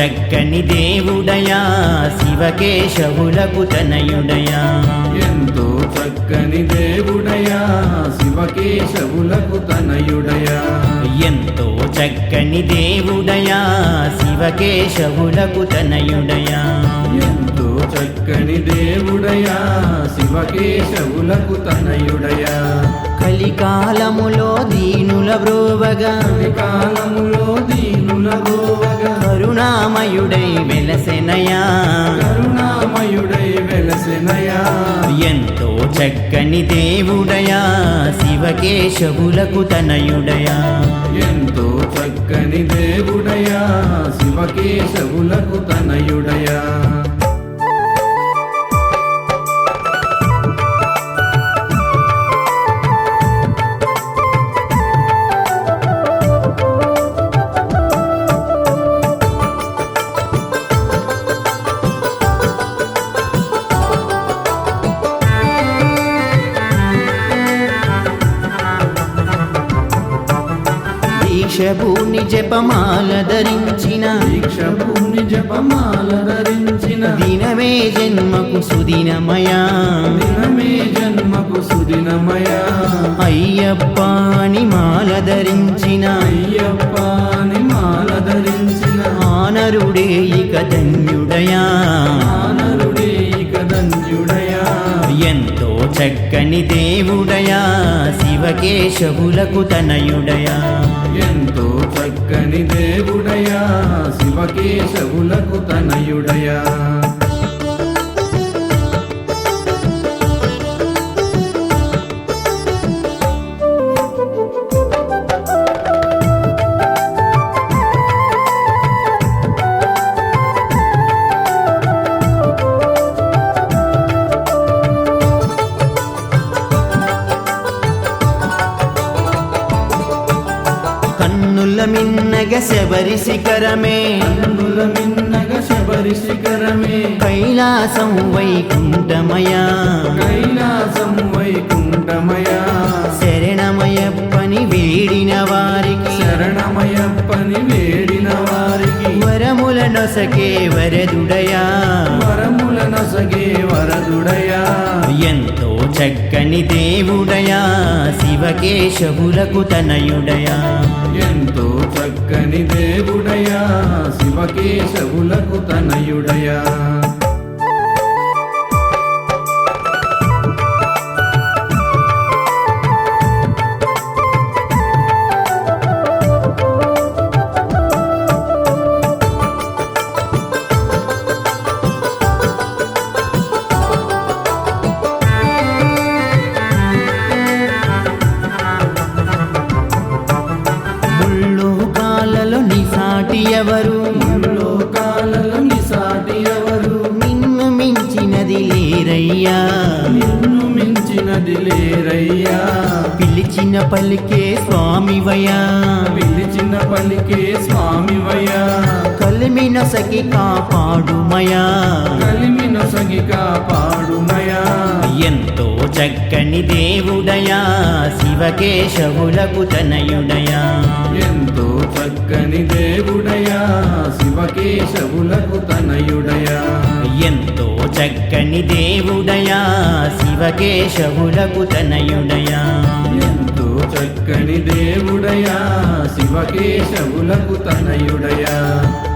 చక్కని దేవుడయా శివకేశవులకు తనయుడయా ఎంతో చక్కని దేవుడయా శివకేశవులకు తనయుడయా ఎంతో చక్కని దేవుడయా శివకేశవులకు తనయుడయా ఎంతో చక్కని దేవుడయా శివకేశవులకు తనయుడయా కలికాలములో దీనుల బ్రోవగా కాలములో దీనుల గోవగా కరుణామయుడై వెలసెనయా కరుణామయుడై వెలసెనయా ఎంతో చక్కని దేవుడయా శివకేశవులకు తనయుడయా ఎంతో చక్కని దేవుడయా శివకేశవులకు తనయుడయా దీక్షభూని జపమాల ధరించిన దీక్షభూని జపమాల ధరించిన దినమే జన్మకు సుదినమయా దినమే జన్మకు సుదినమయా అయ్యప్ప అని మాల ధరించిన అయ్యప్ప అని మాల ధరించిన ఆనరుడే ఇక ధన్యుడయా ఆనరుడే ఇక ధన్యుడయా ఎంతో చక్కని దేవుడయా శివకేశవులకు తనయుడయా ఎంతో చక్కని దేవుడయా శివకేశవులకు తనయుడయా కన్నుల మిన్నగ శబరి శిఖరమే కన్నుల మిన్నగ శబరి శిఖరమే కైలాసం వైకుంఠమయా కైలాసం వైకుంఠమయా శరణమయప్పని వేడిన వారికి శరణమయప్పని వేడిన వారికి వరముల నొసకే వరదుడయా వరముల నొసగే వరదుడయా ఎంతో చక్కని దేవుడయా శివకేశవులకు తనయుడయా ఎంతో చక్కని దేవుడయా శివకేశవులకు తనయుడయా ముల్లోకాలలో నిసాటి ఎవరు లోకాలలో నిసాటి ఎవరు నిన్ను మించినది లేరయ్యా నిన్ను మించినది లేరయ్యా పిలిచిన పలికే స్వామివయ్యా పిలిచిన పలికే స్వామివయ్యా కలిమిన సఖి కాపాడుమయా కలిమిన సగి కాపాడుమయా ఎంతో చక్కని దేవుడయా శివకేశవులకు తనయుడయా ఎంతో చక్కని దేవుడయా శివకేశవులకు తనయుడయా ఎంతో చక్కని దేవుడయా శివకేశవులకు తనయుడయా ఎంతో చక్కని దేవుడయా శివకేశవులకు తనయుడయా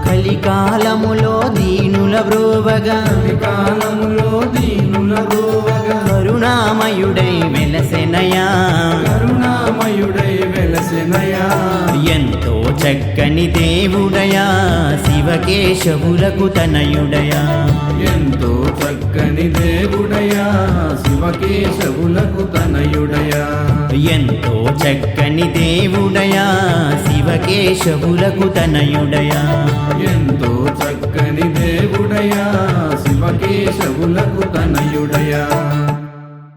కలికాలములో దీనుల బ్రోవగా కాలములో దీనుల గోవగా కరుణామయుడై వెలసెనయా కరుణామయుడై వెలసెనయా ఎంతో చక్కని దేవుడయా శివకేశవులకు తనయుడయా ఎంతో చక్కని దేవుడయా శివకేశవులకు తనయుడయా ఎంతో చక్కని దేవుడయా శివకేశవులకు తనయుడయా ఎంతో చక్కని దేవుడయా శివకేశవులకు